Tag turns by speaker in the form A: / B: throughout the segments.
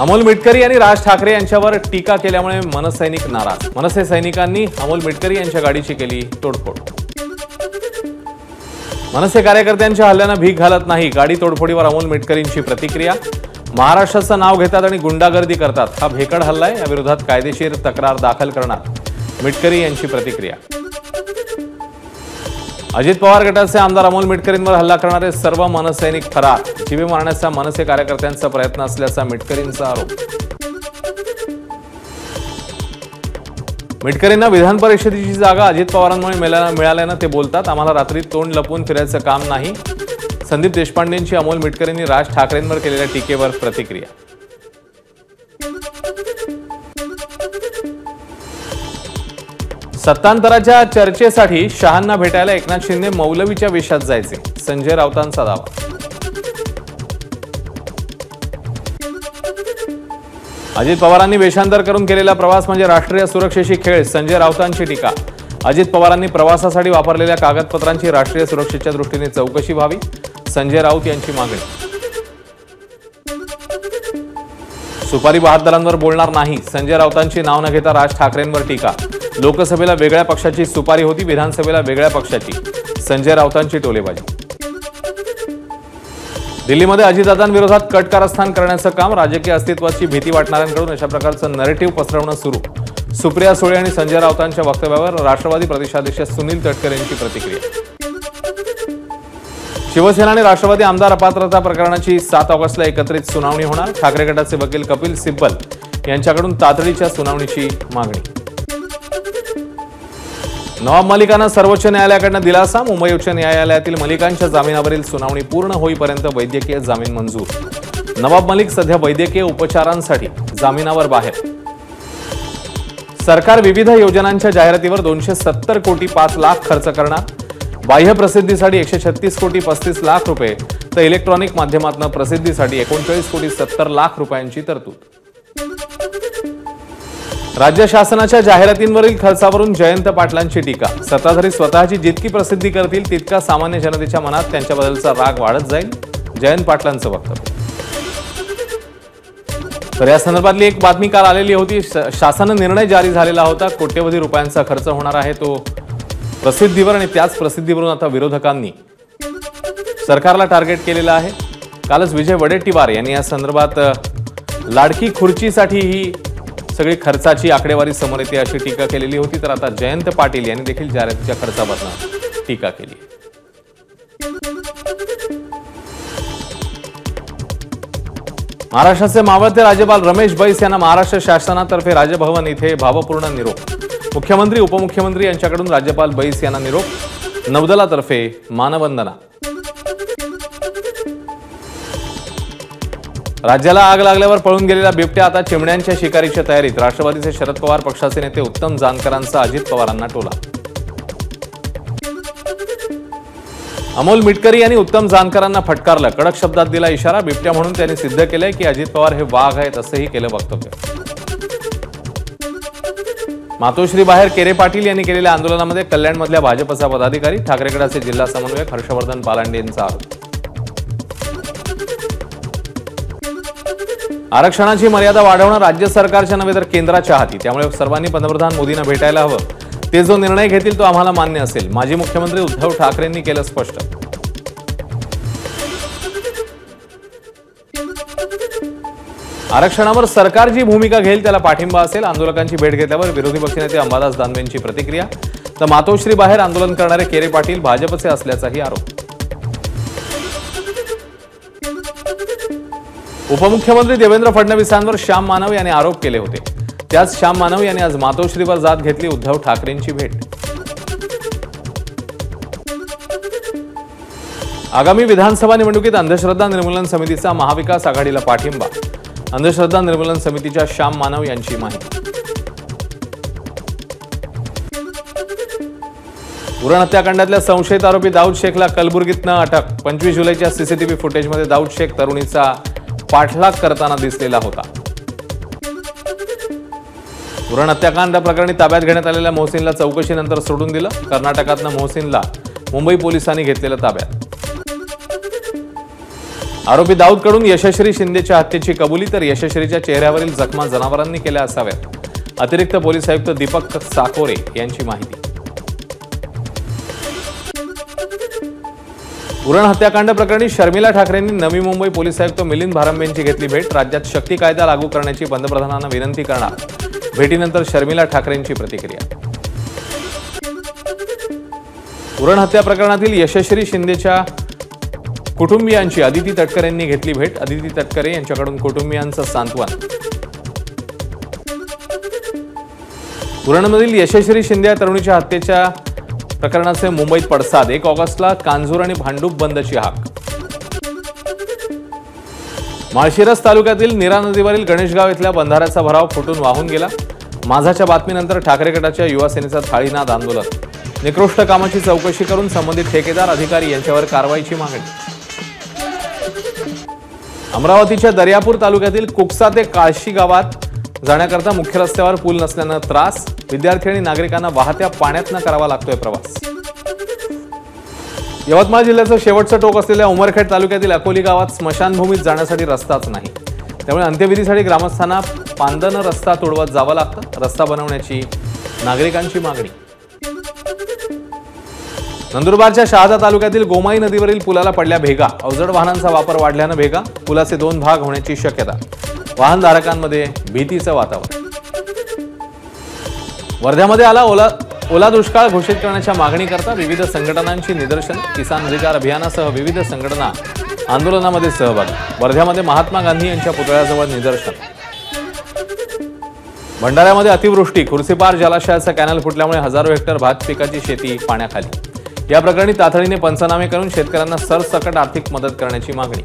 A: अमोल मिटकरी यांनी राज ठाकरे यांच्यावर टीका केल्यामुळे मनसैनिक नाराज। मनसे सैनिकांनी अमोल मिटकरी यांच्या गाडीची केली तोडफोड। मनसे कार्यकर्त्यांच्या हल्ल्याने भीक घालत नाही, गाडी तोडफोडीवर अमोल मिटकरींची प्रतिक्रिया। महाराष्ट्राचं नाव घेतात आणि गुंडागर्दी करतात, हा भेकड हल्ला आहे, या विरोधात कायदेशीर तक्रार दाखल करणार, मिटकरी यांची प्रतिक्रिया। अजित पवार गटाचे आमदार अमोल मिटकरींवर हल्ला करणारे सर्व मनसैनिक फरार, जीवे मारण्याचा मनसे कार्यकर्त्यांचा प्रयत्न असल्याचा मिटकरींचा आरोप। मिटकरींना विधान परिषदेची जागा अजित पवारांमुळे मिळाल्यानं ते बोलतात, आम्हाला रात्री तोंड लपवून फिरायचं काम नाही। संदीप देशपांडेंची अमोल मिटकरींनी राज ठाकरेंवर केलेल्या टीकेवर प्रतिक्रिया। सत्तांतराच्या चर्चेसाठी शहांना भेटायला एकनाथ शिंदे मौलवीच्या वेशात जायचे, संजय राऊतांचा दावा। अजित पवारांनी वेषांतर करून केलेला प्रवास म्हणजे राष्ट्रीय सुरक्षेशी खेळ, संजय राऊतांची टीका। अजित पवारांनी प्रवासासाठी वापरलेल्या कागदपत्रांची राष्ट्रीय सुरक्षेच्या दृष्टीने चौकशी व्हावी, संजय राऊत यांची मागणी। सुपारी बहादरांवर बोलणार नाही, संजय राऊतांची नाव न घेता राज ठाकरेंवर टीका। लोकसभेला वेगळ्या पक्षाची सुपारी होती, विधानसभेला वेगळ्या पक्षाची, संजय राऊतांची टोलेबाजी। दिल्लीमध्ये अजितदादांविरोधात कट कारस्थान करण्याचं काम, राजकीय अस्तित्वाची भीती वाटणाऱ्यांकडून अशा प्रकारचं नरेटिव्ह पसरवणं सुरू। सुप्रिया सुळे आणि संजय राऊतांच्या वक्तव्यावर राष्ट्रवादी प्रदेशाध्यक्ष सुनील तटकरे यांची प्रतिक्रिया। शिवसेना आणि राष्ट्रवादी आमदार अपात्रता प्रकरणाची 7 ऑगस्टला एकत्रित सुनावणी होणार, ठाकरे गटाचे वकील कपिल सिब्बल यांच्याकडून तातडीच्या सुनावणीची मागणी। नवाब मलिकांना सर्वोच्च न्यायालयाकडून दिलासा, मुंबई उच्च न्यायालयातील मलिकांच्या जामिनावरील सुनावणी पूर्ण होईपर्यंत वैद्यकीय जामीन मंजूर। नवाब मलिक सध्या वैद्यकीय उपचारांसाठी जामिनावर बाहेर। सरकार विविध योजनांच्या जाहिरातीवर 270 कोटी 5 लाख खर्च करणार, बाह्य प्रसिद्धीसाठी 136 कोटी 35 लाख रुपये, तर इलेक्ट्रॉनिक माध्यमातून प्रसिद्धीसाठी 39 कोटी 70 लाख रुपयांची तरतूद। राज्य शासनाच्या जाहिरातींवरील खर्चावरून जयंत पाटलांची टीका, सत्ताधारी स्वतःची जितकी प्रसिद्धी करतील तितका सामान्य जनतेच्या मनात त्यांच्याबद्दलचा राग वाढत जाईल, जयंत पाटलांचं वक्तव्य। तर या संदर्भातली एक बातमी काल आलेली होती, शासन निर्णय जारी झालेला होता, कोट्यवधी रुपयांचा खर्च होणार आहे तो प्रसिद्धीवर, आणि त्याच प्रसिद्धीवरून आता विरोधकांनी सरकारला टार्गेट केलेलं आहे। कालच विजय वडेट्टीवार यांनी या संदर्भात लाडकी खुर्चीसाठी ही सगळी खर्चाची आकडेवारी समोर येते अशी टीका केलेली होती, तर आता जयंत पाटील यांनी देखील जाहिरातीच्या खर्चाबद्दल टीका केली। महाराष्ट्राचे मावळते राज्यपाल रमेश बैस यांना महाराष्ट्र शासनातर्फे राजभवन इथे भावपूर्ण निरोप। मुख्यमंत्री उपमुख्यमंत्री यांच्याकडून राज्यपाल बैस यांना निरोप, नौदलातर्फे मानवंदना। राज्याला आग लागल्यावर पळून गेलेला बिबट्या आता चिमण्यांच्या शिकारीच्या तयारीत, राष्ट्रवादीचे शरद पवार पक्षाचे नेते उत्तम जानकरांचा अजित पवारांना टोला। अमोल मिटकरी यांनी उत्तम जानकरांना फटकारलं, कडक शब्दात दिला इशारा, बिबट्या म्हणून त्यांनी सिद्ध केलंय की अजित पवार हे वाघ आहेत असंही केलं वक्तव्य। मातोश्री बाहेर केरे पाटील यांनी केलेल्या आंदोलनामध्ये कल्याणमधल्या भाजपचा पदाधिकारी, ठाकरे गटाचे जिल्हा समन्वयक हर्षवर्धन पालांडे यांचा आरोप। आरक्षणाची मर्यादा वाढवणं राज्य सरकारच्या नव्हे तर केंद्राच्या हाती, त्यामुळे सर्वांनी पंतप्रधान मोदींना भेटायला हवं, ते जो निर्णय घेतील तो आम्हाला मान्य असेल, माजी मुख्यमंत्री उद्धव ठाकरेंनी केलं स्पष्ट। आरक्षणावर सरकार जी भूमिका घेईल त्याला पाठिंबा असेल, आंदोलकांची भेट घेतल्यावर विरोधी पक्षनेते अंबादास दानवेंची प्रतिक्रिया, तर मातोश्री बाहेर आंदोलन करणारे केरे पाटील भाजपचे असल्याचाही आरोप। उपमुख्यमंत्री देवेंद्र फडणवीसांवर श्याम मानव यांनी आरोप केले होते, त्याच श्याम मानव यांनी आज मातोश्रीवर जात घेतली उद्धव ठाकरेंची भेट। आगामी विधानसभा निवडणुकीत अंधश्रद्धा निर्मूलन समितीचा महाविकास आघाडीला पाठिंबा, अंधश्रद्धा निर्मूलन समितीच्या श्याम मानव यांची माहिती। उरण हत्याकांडातल्या संशयित आरोपी दाऊद शेखला कलबुर्गीतनं अटक, 25 जुलैच्या सीसीटीव्ही फुटेजमध्ये दाऊद शेख तरुणीचा पाठलाग करताना दिसलेला होता। उरण हत्याकांड प्रकरणी ताब्यात घेण्यात आलेल्या मोहसिनला चौकशीनंतर सोडून दिलं, कर्नाटकातनं मोहसिनला मुंबई पोलिसांनी घेतलेलं ताब्यात। आरोपी दाऊदकडून यशश्री शिंदेच्या हत्येची कबुली, तर यशश्रीच्या चेहऱ्यावरील जखमा जनावरांनी केल्या असाव्यात, अतिरिक्त पोलीस आयुक्त दीपक साकोरे यांची माहिती. उरण हत्याकांड प्रकरणी शर्मिला ठाकरेंनी नवी मुंबई पोलीस आयुक्त मिलिंद भारंबेंची घेतली भेट. राज्यात शक्ती कायदा लागू करण्याची पंतप्रधानांना विनंती करणार. भेटीनंतर शर्मिला ठाकरेंची प्रतिक्रिया. उरण हत्या प्रकरणातील यशश्री शिंदेच्या कुटुंबियांची अदिती तटकरे यांनी घेतली भेट. अदिती तटकरे यांच्याकडून कुटुंबियांचं सांत्वन. उरणमधील यशश्री शिंदे या तरुणीच्या हत्येच्या प्रकरणाचे मुंबईत पडसाद. 1 ऑगस्टला कांजूर आणि भांडूप बंदची हाक. माळशिरस तालुक्यातील नीरा नदीवरील गणेशगाव इथल्या बंधाऱ्याचा भराव फुटून वाहून गेला. माझाच्या बातमीनंतर ठाकरे गटाच्या युवा सेनेचा थाळीनाद आंदोलन. निकृष्ट कामाची चौकशी करून संबंधित ठेकेदार अधिकारी यांच्यावर कारवाईची मागणी. अमरावतीच्या दर्यापूर तालुक्यातील कुकसा ते काळशी गावात जाण्याकरता मुख्य रस्त्यावर पूल नसल्यानं त्रास. विद्यार्थी आणि नागरिकांना वाहत्या पाण्यातनं करावा लागतोय प्रवास. यवतमाळ जिल्ह्याचं शेवटचं टोक असलेल्या उमरखेड तालुक्यातील अकोली गावात स्मशानभूमीत जाण्यासाठी रस्ताच नाही. त्यामुळे अंत्यविधीसाठी ग्रामस्थांना पांदन रस्ता तोडवत जावं लागतं. रस्ता बनवण्याची नागरिकांची मागणी. नंदुरबारच्या शहादा तालुक्यातील गोमाई नदीवरील पुलाला पडल्या भेगा. अवजड वाहनांचा वापर वाढल्यानं भेगा. पुलाचे 2 भाग होण्याची शक्यता. वाहनधारकांमध्ये भीतीचं वातावरण. वर्ध्यामध्ये आला ओला दुष्काळ घोषित करण्याच्या मागणीकरता विविध संघटनांची निदर्शन. किसान अधिकार अभियानासह विविध संघटना आंदोलनामध्ये सहभागी. वर्ध्यामध्ये महात्मा गांधी यांच्या पुतळ्याजवळ निदर्शन. भंडाऱ्यामध्ये अतिवृष्टी. खुर्सीपार जलाशयाचा कॅनल फुटल्यामुळे हजारो हेक्टर भात पिकाची शेती पाण्याखाली. या प्रकरणी तातडीने पंचनामे करून शेतकऱ्यांना सरसकट आर्थिक मदत करण्याची मागणी.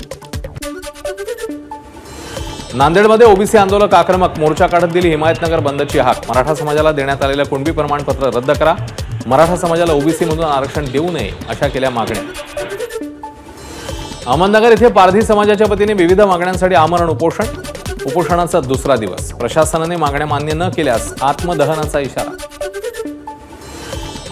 A: नांदेडमध्ये ओबीसी आंदोलक आक्रमक. मोर्चा काढत दिली हिमायतनगर बंदची हाक. मराठा समाजाला देण्यात आलेलं कुणबी प्रमाणपत्र रद्द करा. मराठा समाजाला ओबीसी मधून आरक्षण देऊ नये अशा केल्या मागण्या. अहमदनगर येथे पारधी समाजाच्या वतीने विविध मागण्यांसाठी आमरण उपोषण. उपोषणाचा दुसरा दिवस. प्रशासनाने मागण्या मान्य न केल्यास आत्मदहनाचा इशारा.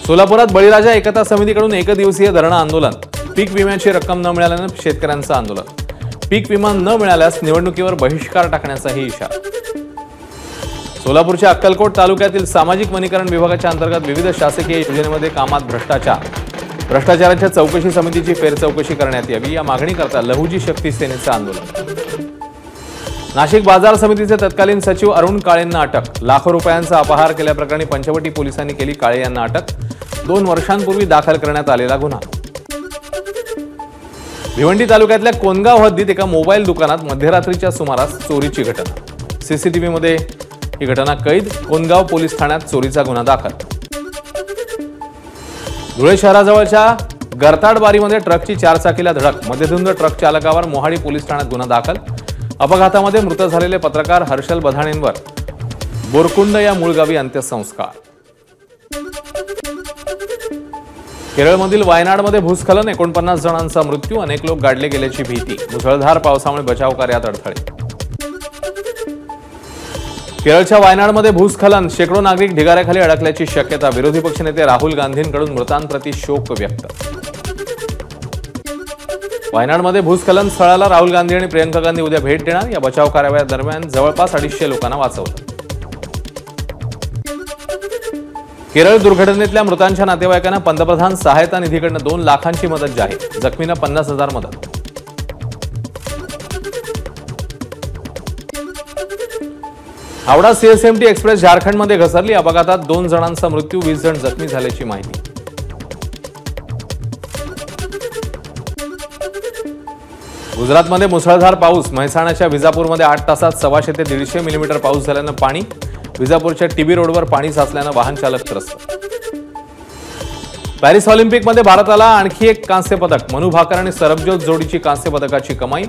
A: सोलापुरात बळीराजा एकता समितीकडून एकदिवसीय धरणं आंदोलन. पीक विम्याची रक्कम न मिळाल्यानं शेतकऱ्यांचं आंदोलन. पीक विमा न मिळाल्यास निवडणुकीवर बहिष्कार टाकण्याचाही इशारा. सोलापूरच्या अक्कलकोट तालुक्यातील सामाजिक वनीकरण विभागाच्या अंतर्गत विविध शासकीय योजनेमध्ये कामात भ्रष्टाचार. भ्रष्टाचाराच्या चौकशी समितीची फेरचौकशी करण्यात यावी या मागणीकरता लहुजी शक्ती सेनेचं आंदोलन. नाशिक बाजार समितीचे तत्कालीन सचिव अरुण काळेंना अटक. लाखो रुपयांचा अपहार केल्याप्रकरणी पंचवटी पोलिसांनी केली काळे यांना अटक. 2 वर्षांपूर्वी दाखल करण्यात आलेला गुन्हा. भिवंडी तालुक्यातल्या कोनगाव हद्दीत एका मोबाईल दुकानात मध्यरात्रीच्या सुमारास चोरीची घटना. सीसीटीव्हीमध्ये ही घटना कैद. कोनगाव पोलीस ठाण्यात चोरीचा गुन्हा दाखल. धुळे शहराजवळच्या गरताडबारीमध्ये ट्रकची 4 चाकीला धडक. मध्यधुंद ट्रक चालकावर मोहाडी पोलीस ठाण्यात गुन्हा दाखल. अपघातामध्ये मृत झालेले पत्रकार हर्षल बधाणेंवर बोरकुंड या मूळ गावी अंत्यसंस्कार. केरळमधील वायनाडमध्ये भूस्खलन. 49 जणांचा मृत्यू. अनेक लोक गाडले गेल्याची भीती. मुसळधार पावसामुळे बचाव कार्यात अडथळे. केरळच्या वायनाडमध्ये भूस्खलन. शेकडो नागरिक ढिगाऱ्याखाली अडकल्याची शक्यता. विरोधी पक्षनेते राहुल गांधींकडून मृतांप्रती शोक व्यक्त. वायनाडमध्ये भूस्खलन स्थळाला राहुल गांधी आणि प्रियंका गांधी उद्या भेट देणार. या बचाव कार्यादरम्यान जवळपास 250 लोकांना वाचवलं. केरळ दुर्घटनेतल्या मृतांच्या नातेवाईकांना पंतप्रधान सहायता निधीकडून 2 लाखांची मदत जाहीर. जखमींना 50,000 मदत. हावडा सीएसएमटी एक्सप्रेस झारखंडमध्ये घसरली. अपघातात 2 जणांचा मृत्यू. 20 जण जखमी झाल्याची माहिती. गुजरातमध्ये मुसळधार पाऊस. म्हैसाणाच्या विजापूरमध्ये 8 तासात 125 ते 150 मिलीमीटर पाऊस झाल्यानं पाणी. विजापूरच्या टीबी रोडवर पाणी साचल्यानं वाहन चालक त्रस्त. पॅरिस ऑलिम्पिकमध्ये भारताला आणखी एक कांस्य पदक. मनू भाकर आणि सरबजोत जोडीची कांस्य पदकाची कमाई.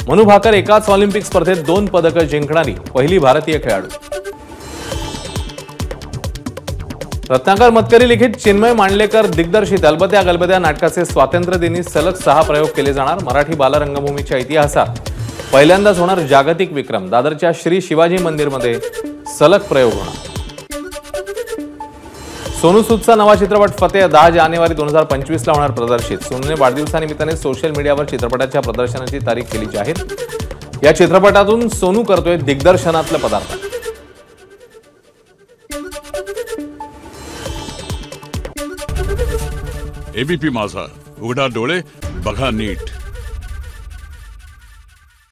A: मनू भाकर एकाच ऑलिम्पिक स्पर्धेत 2 पदकं जिंकणारी पहिली भारतीय खेळाडू. रत्नाकर मतकरी लिखित चिन्मय मांडलेकर दिग्दर्शित अलबत्या गलबत्या नाटकाचे स्वातंत्र्य दिनी सलग 6 प्रयोग केले जाणार. मराठी बालरंगभूमीच्या इतिहासात पहिल्यांदाच होणार जागतिक विक्रम. दादरच्या श्री शिवाजी मंदिरमध्ये सलग प्रयोग होणार. सोनू सूदचा नवा चित्रपट फतेह 10 जानेवारी 2025 ला होणार प्रदर्शित. सोनूने वाढदिवसानिमित्ताने सोशल मीडियावर चित्रपटाच्या प्रदर्शनाची तारीख केली जाहीर. या चित्रपटातून सोनू करतोय दिग्दर्शनातलं पदार्पण.
B: एबीपी माझा, उघडा डोळे बघा नीट.